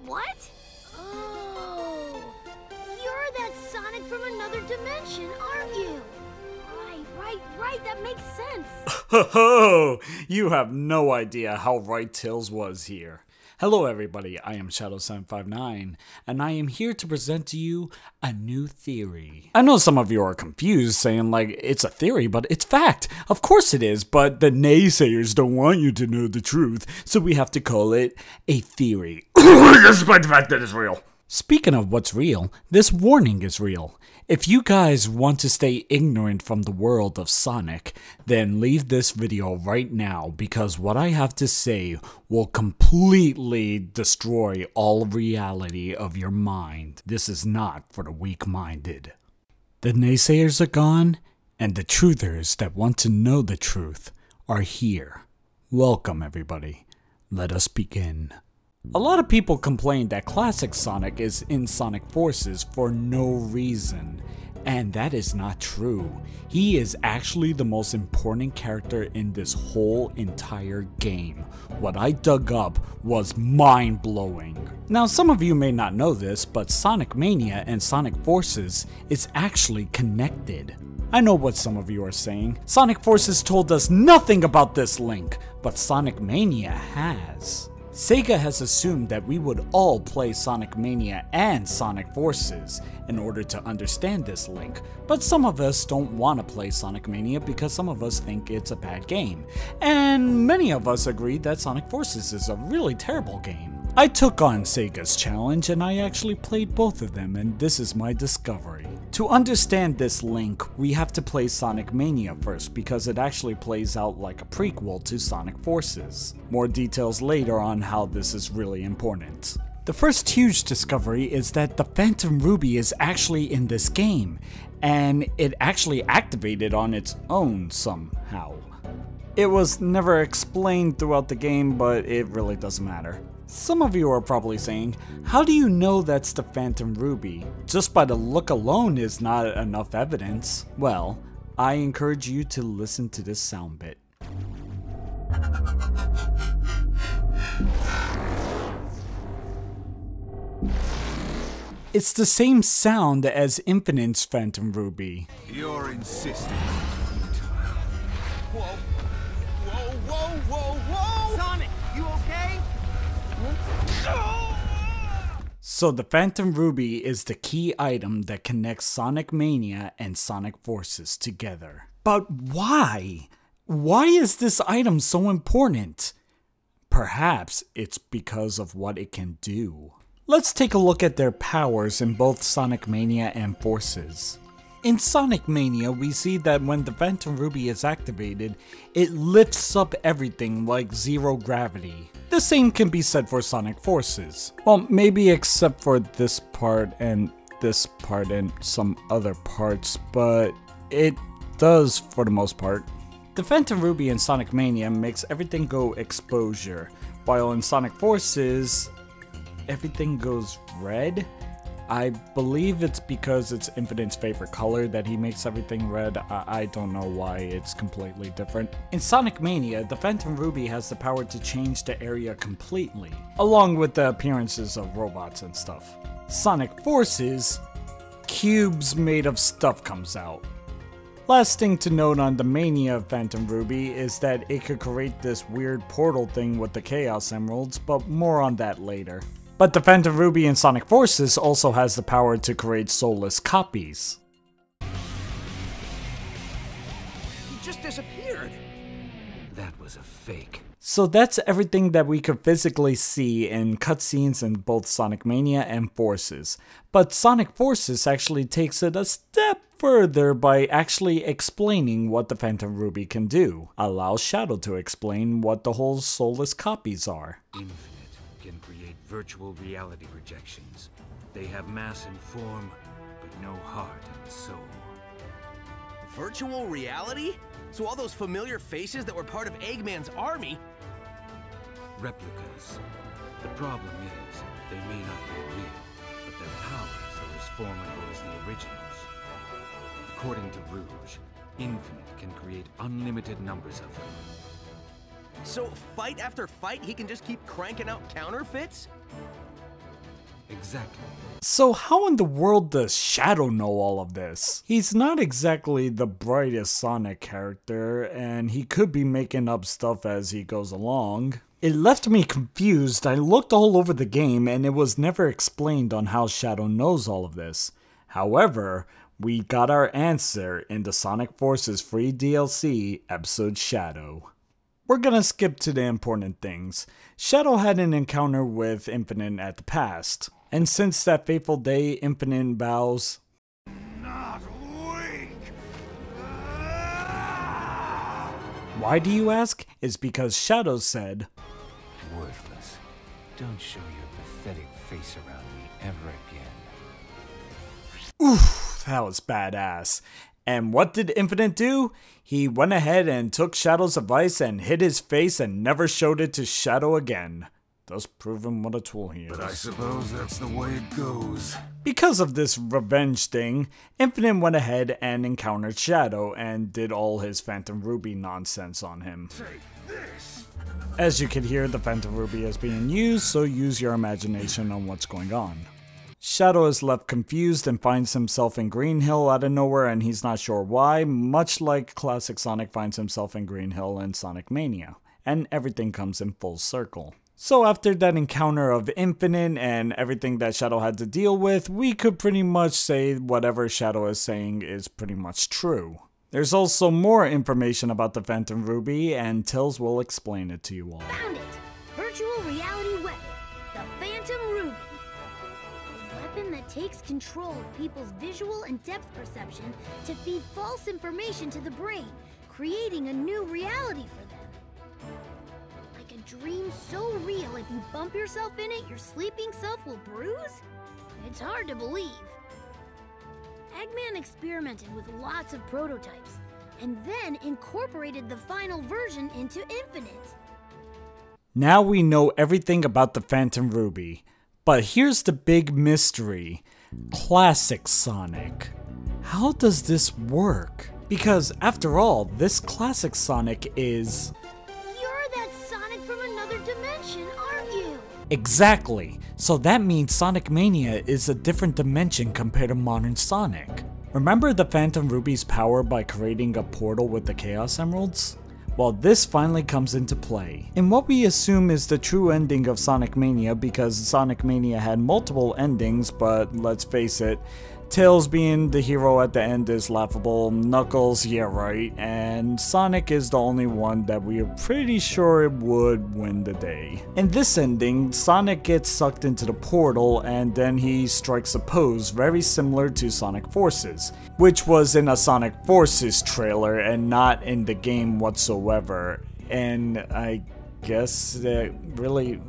What? Oh, you're that Sonic from another dimension, aren't you? Right, that makes sense. Ho! You have no idea how right Tails was here. Hello everybody, I am Shadow759, and I am here to present to you a new theory. I know some of you are confused, saying like, it's a theory, but it's fact. Of course it is, but the naysayers don't want you to know the truth, so we have to call it a theory. Despite the fact that it's real. Speaking of what's real, this warning is real. If you guys want to stay ignorant from the world of Sonic, then leave this video right now because what I have to say will completely destroy all reality of your mind. This is not for the weak-minded. The naysayers are gone, and the truthers that want to know the truth are here. Welcome everybody. Let us begin. A lot of people complain that classic Sonic is in Sonic Forces for no reason, and that is not true. He is actually the most important character in this whole entire game. What I dug up was mind-blowing. Now some of you may not know this, but Sonic Mania and Sonic Forces is actually connected. I know what some of you are saying. Sonic Forces told us nothing about this link, but Sonic Mania has. Sega has assumed that we would all play Sonic Mania and Sonic Forces in order to understand this link, but some of us don't want to play Sonic Mania because some of us think it's a bad game, and many of us agree that Sonic Forces is a really terrible game. I took on Sega's challenge and I actually played both of them, and this is my discovery. To understand this link, we have to play Sonic Mania first because it actually plays out like a prequel to Sonic Forces. More details later on how this is really important. The first huge discovery is that the Phantom Ruby is actually in this game, and it actually activated on its own somehow. It was never explained throughout the game, but it really doesn't matter. Some of you are probably saying, how do you know that's the Phantom Ruby? Just by the look alone is not enough evidence. Well, I encourage you to listen to this sound bit. It's the same sound as Infinite's Phantom Ruby. You're insisting. Whoa! Sonic, you okay? So the Phantom Ruby is the key item that connects Sonic Mania and Sonic Forces together. But why? Why is this item so important? Perhaps it's because of what it can do. Let's take a look at their powers in both Sonic Mania and Forces. In Sonic Mania, we see that when the Phantom Ruby is activated, it lifts up everything like zero gravity. The same can be said for Sonic Forces. Well, maybe except for this part and some other parts, but it does for the most part. The Phantom Ruby in Sonic Mania makes everything go exposure, while in Sonic Forces, everything goes red. I believe it's because it's Infinite's favorite color that he makes everything red. I don't know why it's completely different. In Sonic Mania, the Phantom Ruby has the power to change the area completely, along with the appearances of robots and stuff. Sonic Forces, cubes made of stuff comes out. Last thing to note on the Mania of Phantom Ruby is that it could create this weird portal thing with the Chaos Emeralds, but more on that later. But the Phantom Ruby in Sonic Forces also has the power to create soulless copies. He just disappeared. That was a fake. So that's everything that we could physically see in cutscenes in both Sonic Mania and Forces. But Sonic Forces actually takes it a step further by actually explaining what the Phantom Ruby can do. Allows Shadow to explain what the whole soulless copies are. Infinite can create virtual reality projections. They have mass and form, but no heart and soul. Virtual reality? So all those familiar faces that were part of Eggman's army? Replicas. The problem is, they may not be real, but their powers are as formidable as the originals. According to Rouge, Infinite can create unlimited numbers of them. So fight after fight, he can just keep cranking out counterfeits? Exactly. So how in the world does Shadow know all of this? He's not exactly the brightest Sonic character, and he could be making up stuff as he goes along. It left me confused. I looked all over the game and it was never explained on how Shadow knows all of this. However, we got our answer in the Sonic Forces free DLC episode Shadow. We're gonna skip to the important things. Shadow had an encounter with Infinite at the past, and since that fateful day, Infinite vows, Not weak. why do you ask? It's because Shadow said, Worthless. Don't show your pathetic face around me ever again. oof, that was badass. And what did Infinite do? He went ahead and took Shadow's advice and hid his face and never showed it to Shadow again. Thus proving what a tool he is. But I suppose that's the way it goes. Because of this revenge thing, Infinite went ahead and encountered Shadow and did all his Phantom Ruby nonsense on him. Take this. As you can hear, the Phantom Ruby is being used, so use your imagination on what's going on. Shadow is left confused and finds himself in Green Hill out of nowhere, and he's not sure why, much like classic Sonic finds himself in Green Hill in Sonic Mania, and everything comes in full circle. So after that encounter of Infinite and everything that Shadow had to deal with, we could pretty much say whatever Shadow is saying is pretty much true. There's also more information about the Phantom Ruby, and Tills will explain it to you all. Found it! Virtual reality weapon, the Phantom Ruby. A weapon that takes control of people's visual and depth perception to feed false information to the brain, creating a new reality for them. Like a dream so real, if you bump yourself in it, your sleeping self will bruise? It's hard to believe. Eggman experimented with lots of prototypes, and then incorporated the final version into Infinite. Now we know everything about the Phantom Ruby, but here's the big mystery. Classic Sonic. How does this work? Because after all, this classic Sonic is... You're that Sonic from another dimension, aren't you? Exactly. So that means Sonic Mania is a different dimension compared to modern Sonic. Remember the Phantom Ruby's power by creating a portal with the Chaos Emeralds? Well, this finally comes into play, in what we assume is the true ending of Sonic Mania, because Sonic Mania had multiple endings, but let's face it, Tails being the hero at the end is laughable, Knuckles, yeah right, and Sonic is the only one that we are pretty sure would win the day. In this ending, Sonic gets sucked into the portal and then he strikes a pose very similar to Sonic Forces, which was in a Sonic Forces trailer and not in the game whatsoever, and I guess that really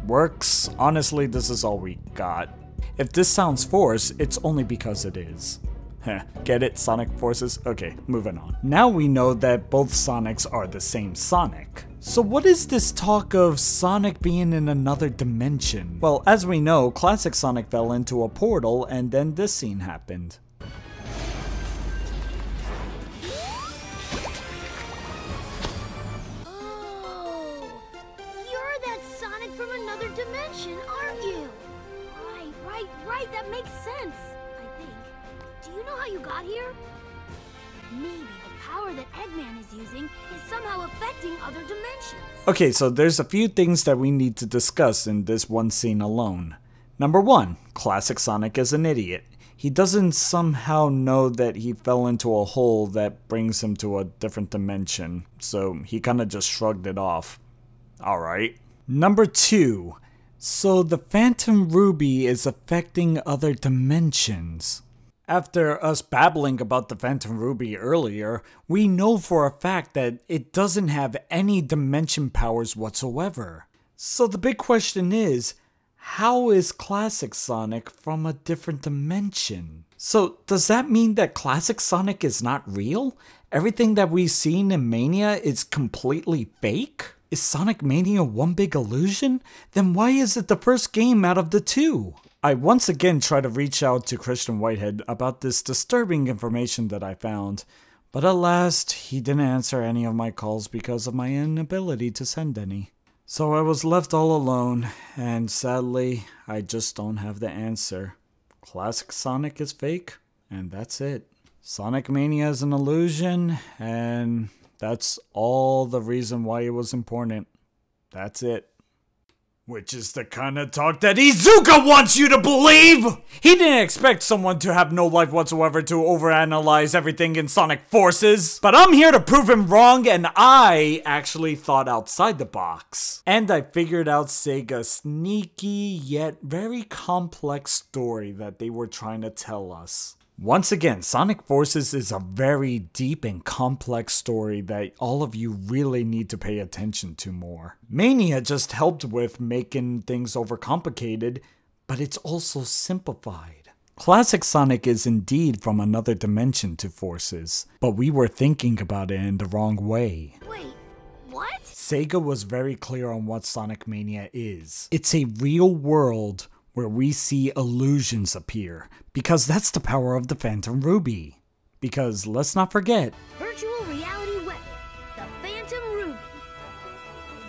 works. Honestly, this is all we got. If this sounds forced, it's only because it is. Heh, get it, Sonic Forces? Okay, moving on. Now we know that both Sonics are the same Sonic. So what is this talk of Sonic being in another dimension? Well, as we know, classic Sonic fell into a portal and then this scene happened. Oh, you're that Sonic from another dimension, aren't you? Right, that makes sense, I think. Do you know how you got here? Maybe the power that Eggman is using is somehow affecting other dimensions. Okay, so there's a few things that we need to discuss in this one scene alone. Number 1, classic Sonic is an idiot. He doesn't somehow know that he fell into a hole that brings him to a different dimension, so he kinda just shrugged it off. Alright. Number 2, so the Phantom Ruby is affecting other dimensions. After us babbling about the Phantom Ruby earlier, we know for a fact that it doesn't have any dimension powers whatsoever. So the big question is, how is Classic Sonic from a different dimension? So does that mean that Classic Sonic is not real? Everything that we've seen in Mania is completely fake? Is Sonic Mania one big illusion? Then why is it the first game out of the two? I once again try to reach out to Christian Whitehead about this disturbing information that I found, but alas, he didn't answer any of my calls because of my inability to send any. So I was left all alone, and sadly, I just don't have the answer. Classic Sonic is fake, and that's it. Sonic Mania is an illusion, and that's all the reason why it was important. That's it. Which is the kind of talk that Iizuka wants you to believe! He didn't expect someone to have no life whatsoever to overanalyze everything in Sonic Forces. But I'm here to prove him wrong, and I actually thought outside the box. And I figured out Sega's sneaky yet very complex story that they were trying to tell us. Once again, Sonic Forces is a very deep and complex story that all of you really need to pay attention to more. Mania just helped with making things overcomplicated, but it's also simplified. Classic Sonic is indeed from another dimension to Forces, but we were thinking about it in the wrong way. Wait, what? Sega was very clear on what Sonic Mania is. It's a real world where we see illusions appear, because that's the power of the Phantom Ruby. Because let's not forget, Virtual reality weapon, the Phantom Ruby.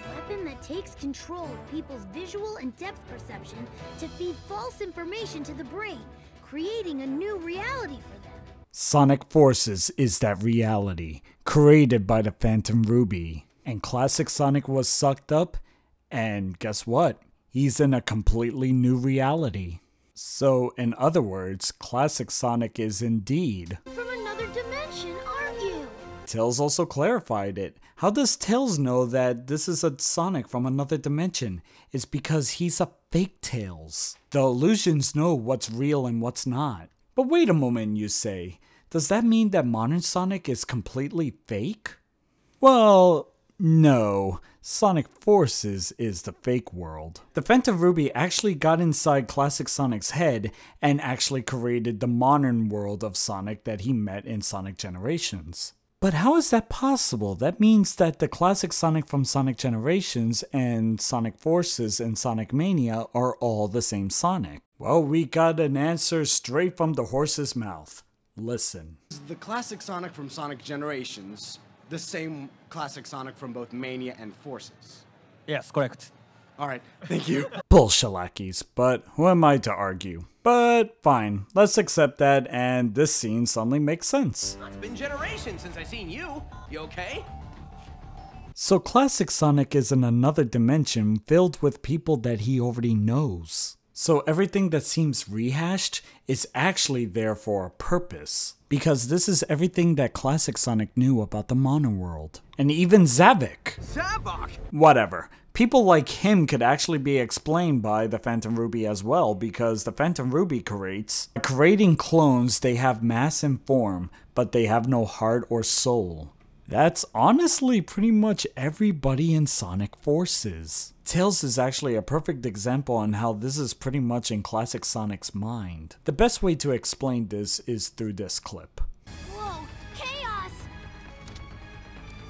A weapon that takes control of people's visual and depth perception to feed false information to the brain, creating a new reality for them. Sonic Forces is that reality, created by the Phantom Ruby. And Classic Sonic was sucked up, and guess what? He's in a completely new reality. So, in other words, Classic Sonic is indeed From another dimension, aren't you? Tails also clarified it. How does Tails know that this is a Sonic from another dimension? It's because he's a fake Tails. The illusions know what's real and what's not. But wait a moment, you say. Does that mean that modern Sonic is completely fake? Well, no. Sonic Forces is the fake world. The Phantom Ruby actually got inside Classic Sonic's head and actually created the modern world of Sonic that he met in Sonic Generations. But how is that possible? That means that the classic Sonic from Sonic Generations and Sonic Forces and Sonic Mania are all the same Sonic. Well, we got an answer straight from the horse's mouth. Listen. Is the classic Sonic from Sonic Generations the same classic Sonic from both Mania and Forces? Yes, correct. Alright, thank you. Bullshilakis, but who am I to argue? But fine, let's accept that, and this scene suddenly makes sense. It's been generations since I seen you. You okay? So Classic Sonic is in another dimension filled with people that he already knows. So everything that seems rehashed is actually there for a purpose. Because this is everything that Classic Sonic knew about the Mono World. And even Zavok. Zavok? Whatever. People like him could actually be explained by the Phantom Ruby as well, because the Phantom Ruby creates. By creating clones, they have mass and form, but they have no heart or soul. That's honestly pretty much everybody in Sonic Forces. Tails is actually a perfect example on how this is pretty much in Classic Sonic's mind. The best way to explain this is through this clip. Whoa, chaos!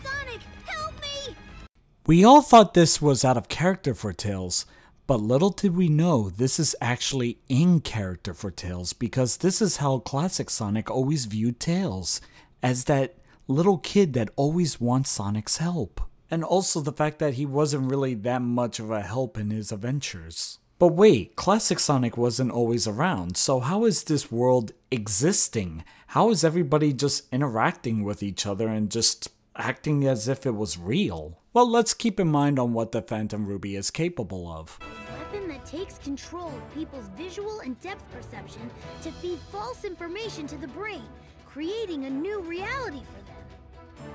Sonic, help me! We all thought this was out of character for Tails, but little did we know this is actually in character for Tails, because this is how Classic Sonic always viewed Tails, as that little kid that always wants Sonic's help. And also the fact that he wasn't really that much of a help in his adventures. But wait, Classic Sonic wasn't always around, so how is this world existing? How is everybody just interacting with each other and just acting as if it was real? Well, let's keep in mind on what the Phantom Ruby is capable of. A weapon that takes control of people's visual and depth perception to feed false information to the brain, creating a new reality for them.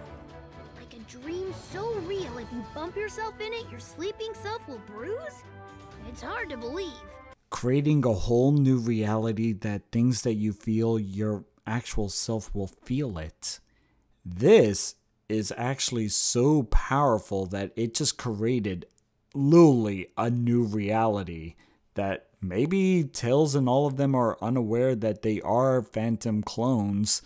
Like a dream so real, if you bump yourself in it, your sleeping self will bruise? It's hard to believe. Creating a whole new reality that things that you feel, your actual self will feel it. This is actually so powerful that it just created literally a new reality that maybe Tails and all of them are unaware that they are Phantom clones,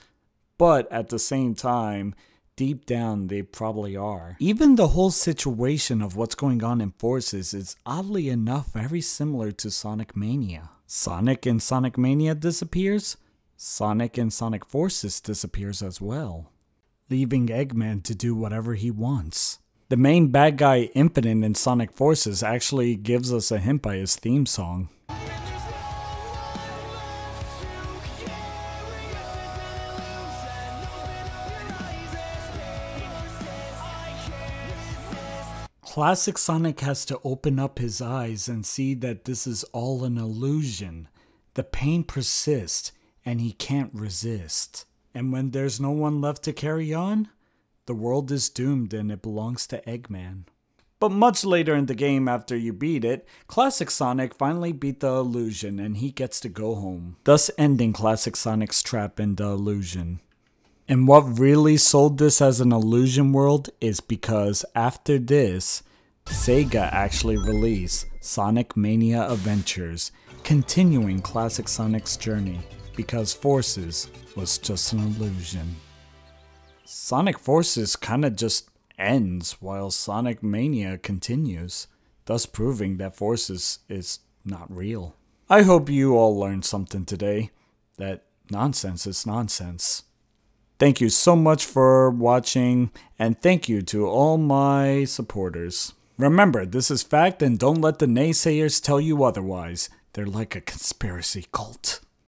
but at the same time, deep down they probably are. Even the whole situation of what's going on in Forces is oddly enough very similar to Sonic Mania. Sonic in Sonic Mania disappears, Sonic in Sonic Forces disappears as well, leaving Eggman to do whatever he wants. The main bad guy Infinite in Sonic Forces actually gives us a hint by his theme song. Classic Sonic has to open up his eyes and see that this is all an illusion. The pain persists, and he can't resist. And when there's no one left to carry on, the world is doomed and it belongs to Eggman. But much later in the game after you beat it, Classic Sonic finally beat the illusion and he gets to go home, thus ending Classic Sonic's trap in the illusion. And what really sold this as an illusion world is because after this, Sega actually released Sonic Mania Adventures, continuing Classic Sonic's journey, because Forces was just an illusion. Sonic Forces kinda just ends while Sonic Mania continues, thus proving that Forces is not real. I hope you all learned something today, that nonsense is nonsense. Thank you so much for watching, and thank you to all my supporters. Remember, this is fact and don't let the naysayers tell you otherwise. They're like a conspiracy cult.